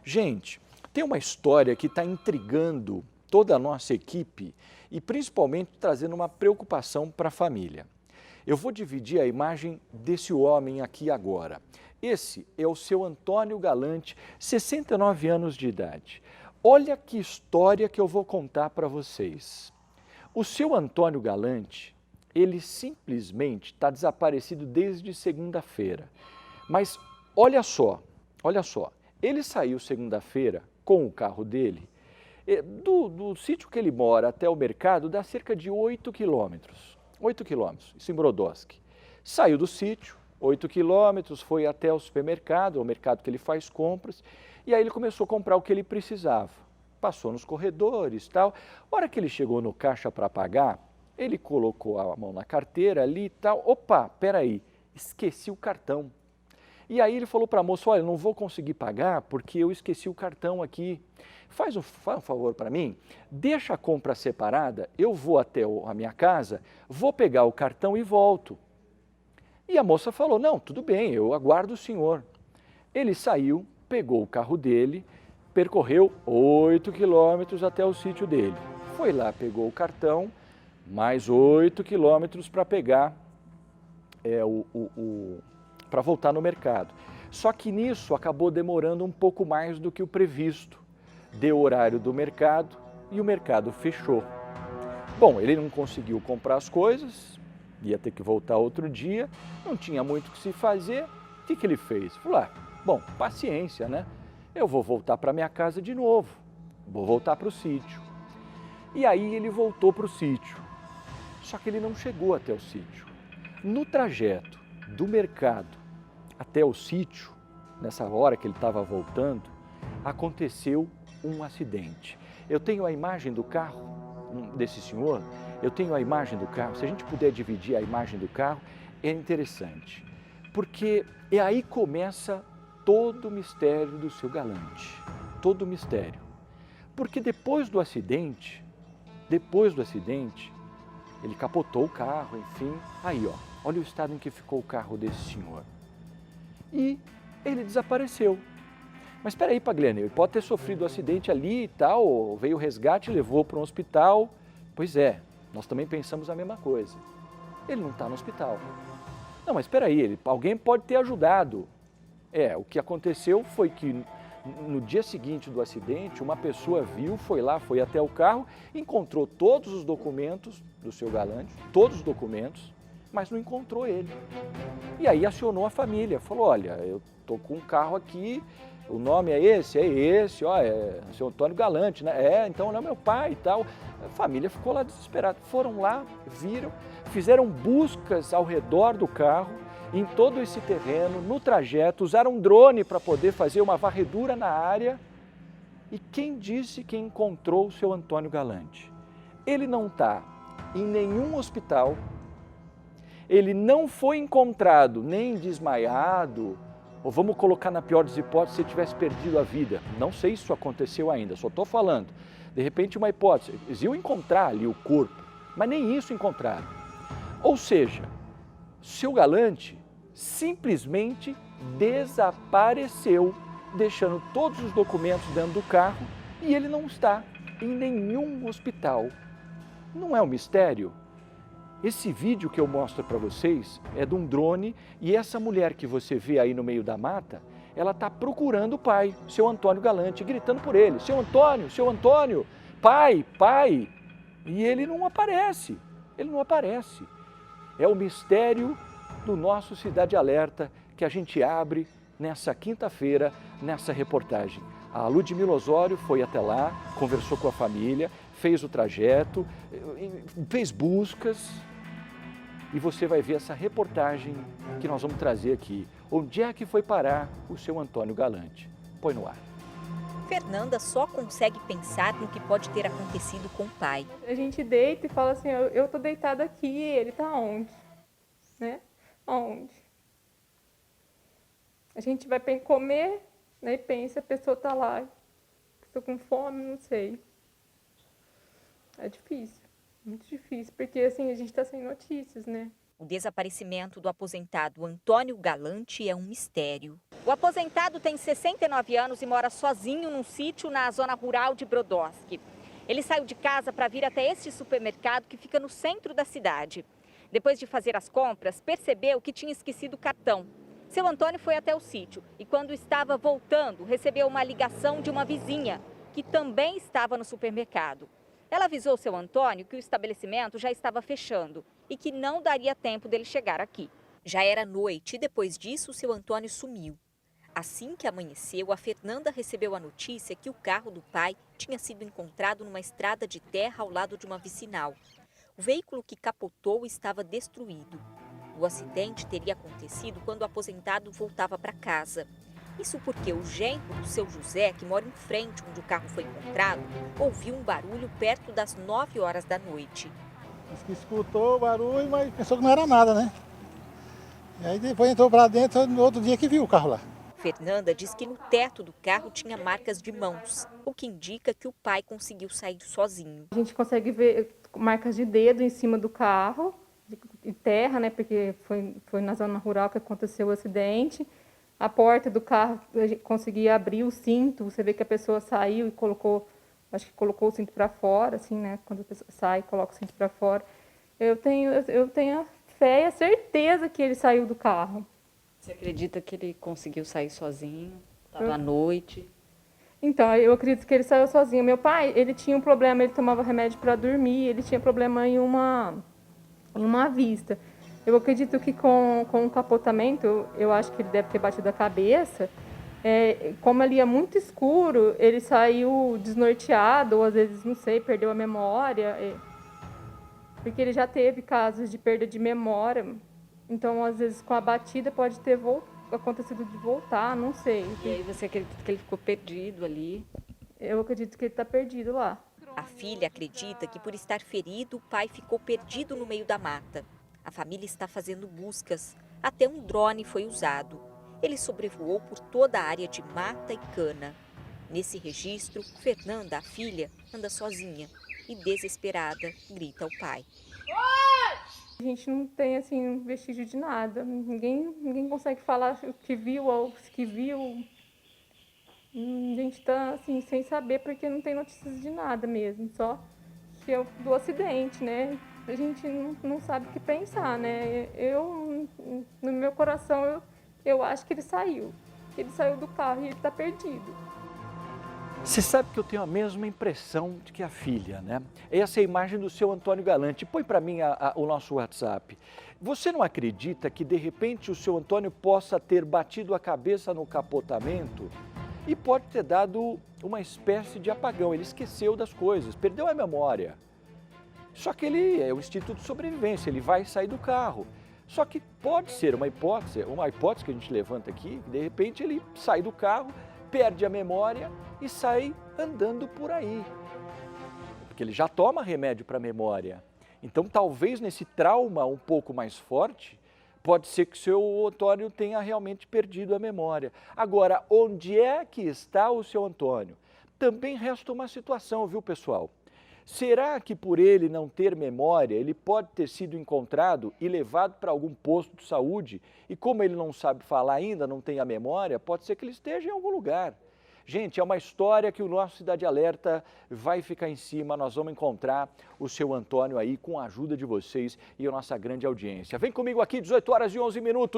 Gente, tem uma história que está intrigando toda a nossa equipe e principalmente trazendo uma preocupação para a família. Eu vou dividir a imagem desse homem aqui agora. Esse é o seu Antônio Galante, 69 anos de idade. Olha que história que eu vou contar para vocês. O seu Antônio Galante, ele simplesmente está desaparecido desde segunda-feira. Mas olha só, ele saiu segunda-feira com o carro dele, do sítio que ele mora até o mercado dá cerca de 8 quilômetros. 8 quilômetros, isso em Brodowski. Saiu do sítio, 8 quilômetros, foi até o supermercado, o mercado que ele faz compras, e aí ele começou a comprar o que ele precisava. Passou nos corredores e tal. A hora que ele chegou no caixa para pagar, ele colocou a mão na carteira ali e tal. Opa, peraí, esqueci o cartão. E aí ele falou para a moça, olha, não vou conseguir pagar porque eu esqueci o cartão aqui. Faz um favor para mim, deixa a compra separada, eu vou até a minha casa, vou pegar o cartão e volto. E a moça falou, não, tudo bem, eu aguardo o senhor. Ele saiu, pegou o carro dele, percorreu 8 quilômetros até o sítio dele. Foi lá, pegou o cartão, mais 8 quilômetros para pegar para voltar no mercado. Só que nisso acabou demorando um pouco mais do que o previsto. Deu o horário do mercado e o mercado fechou. Bom, ele não conseguiu comprar as coisas, ia ter que voltar outro dia, não tinha muito o que se fazer. O que ele fez? Falou, bom, paciência, né? Eu vou voltar para minha casa de novo, vou voltar para o sítio. E aí ele voltou para o sítio, só que ele não chegou até o sítio. No trajeto do mercado até o sítio, nessa hora que ele estava voltando, aconteceu um acidente. Eu tenho a imagem do carro desse senhor, eu tenho a imagem do carro, se a gente puder dividir a imagem do carro, é interessante, porque aí começa todo o mistério do seu Galante, todo o mistério. Porque depois do acidente, ele capotou o carro, enfim, aí ó, olha o estado em que ficou o carro desse senhor. E ele desapareceu. Mas espera aí, Pagliani, ele pode ter sofrido um acidente ali e tal, veio o resgate e levou para um hospital. Pois é, nós também pensamos a mesma coisa. Ele não está no hospital. Não, mas espera aí, alguém pode ter ajudado. O que aconteceu foi que no dia seguinte do acidente, uma pessoa viu, foi lá, foi até o carro, encontrou todos os documentos do seu Galante, todos os documentos, mas não encontrou ele. E aí acionou a família, falou, olha, eu estou com um carro aqui, o nome é esse, ó, é seu Antônio Galante, né? Então não é meu pai e tal. A família ficou lá desesperada. Foram lá, viram, fizeram buscas ao redor do carro, em todo esse terreno, no trajeto, usaram um drone para poder fazer uma varredura na área. E quem disse que encontrou o seu Antônio Galante? Ele não está em nenhum hospital, ele não foi encontrado nem desmaiado, ou vamos colocar na pior das hipóteses, se ele tivesse perdido a vida. Não sei se isso aconteceu ainda, só estou falando. De repente uma hipótese, eles iam encontrar ali o corpo, mas nem isso encontraram. Ou seja, seu Galante simplesmente desapareceu, deixando todos os documentos dentro do carro e ele não está em nenhum hospital. Não é um mistério? Esse vídeo que eu mostro para vocês é de um drone e essa mulher que você vê aí no meio da mata, ela está procurando o pai, seu Antônio Galante, gritando por ele, seu Antônio, pai, pai, e ele não aparece. É o mistério do nosso Cidade Alerta que a gente abre nessa quinta-feira, nessa reportagem. A Ludmila Osório foi até lá, conversou com a família, fez o trajeto, fez buscas e você vai ver essa reportagem que nós vamos trazer aqui. Onde é que foi parar o seu Antônio Galante? Põe no ar. Fernanda só consegue pensar no que pode ter acontecido com o pai. A gente deita e fala assim, eu tô deitada aqui, ele tá onde? Né? Onde? A gente vai comer, né, e pensa, a pessoa tá lá, estou com fome, não sei. É difícil, muito difícil, porque assim, a gente tá sem notícias, né? O desaparecimento do aposentado Antônio Galante é um mistério. O aposentado tem 69 anos e mora sozinho num sítio na zona rural de Brodowski. Ele saiu de casa para vir até este supermercado que fica no centro da cidade. Depois de fazer as compras, percebeu que tinha esquecido o cartão. Seu Antônio foi até o sítio e, quando estava voltando, recebeu uma ligação de uma vizinha, que também estava no supermercado. Ela avisou seu Antônio que o estabelecimento já estava fechando e que não daria tempo dele chegar aqui. Já era noite e, depois disso, seu Antônio sumiu. Assim que amanheceu, a Fernanda recebeu a notícia que o carro do pai tinha sido encontrado numa estrada de terra ao lado de uma vicinal. O veículo que capotou estava destruído. O acidente teria acontecido quando o aposentado voltava para casa. Isso porque o genro do seu José, que mora em frente onde o carro foi encontrado, ouviu um barulho perto das 9 horas da noite. Diz que escutou o barulho, mas pensou que não era nada, né? E aí depois entrou para dentro, no outro dia que viu o carro lá. Fernanda diz que no teto do carro tinha marcas de mãos, o que indica que o pai conseguiu sair sozinho. A gente consegue ver marcas de dedo em cima do carro, de terra, né? Porque foi na zona rural que aconteceu o acidente. A porta do carro, a gente conseguia abrir o cinto, você vê que a pessoa saiu e colocou, acho que colocou o cinto para fora, assim, né? Quando a pessoa sai, coloca o cinto para fora. Eu tenho a fé e a certeza que ele saiu do carro. Você acredita que ele conseguiu sair sozinho? Estava à noite? Então, eu acredito que ele saiu sozinho. Meu pai, ele tinha um problema, ele tomava remédio para dormir, ele tinha problema em uma vista. Eu acredito que com o capotamento, eu acho que ele deve ter batido a cabeça. Como ali é muito escuro, ele saiu desnorteado, ou às vezes, não sei, perdeu a memória. Porque ele já teve casos de perda de memória. Então, às vezes, com a batida pode ter acontecido de voltar, não sei. E aí você acredita que ele ficou perdido ali? Eu acredito que ele está perdido lá. A filha acredita que, por estar ferido, o pai ficou perdido no meio da mata. A família está fazendo buscas. Até um drone foi usado. Ele sobrevoou por toda a área de mata e cana. Nesse registro, Fernanda, a filha, anda sozinha e, desesperada, grita ao pai. A gente não tem assim vestígio de nada. Ninguém consegue falar o que viu ou o que viu. A gente está assim sem saber porque não tem notícias de nada mesmo, só que é do acidente, né? A gente não sabe o que pensar, né? No meu coração, eu acho que ele saiu do carro e ele está perdido. Você sabe que eu tenho a mesma impressão de que a filha, né? Essa é a imagem do seu Antônio Galante. Põe para mim o nosso WhatsApp. Você não acredita que, de repente, o seu Antônio possa ter batido a cabeça no capotamento e pode ter dado uma espécie de apagão? Ele esqueceu das coisas, perdeu a memória. Só que ele é o instinto de sobrevivência, ele vai sair do carro. Só que pode ser uma hipótese que a gente levanta aqui, de repente ele sai do carro, perde a memória e sai andando por aí. Porque ele já toma remédio para a memória. Então, talvez nesse trauma um pouco mais forte, pode ser que o seu Antônio tenha realmente perdido a memória. Agora, onde é que está o seu Antônio? Também resta uma situação, viu, pessoal? Será que por ele não ter memória, ele pode ter sido encontrado e levado para algum posto de saúde e como ele não sabe falar ainda, não tem a memória, pode ser que ele esteja em algum lugar. Gente, é uma história que o nosso Cidade Alerta vai ficar em cima, nós vamos encontrar o seu Antônio aí com a ajuda de vocês e a nossa grande audiência. Vem comigo aqui, 18 horas e 11 minutos.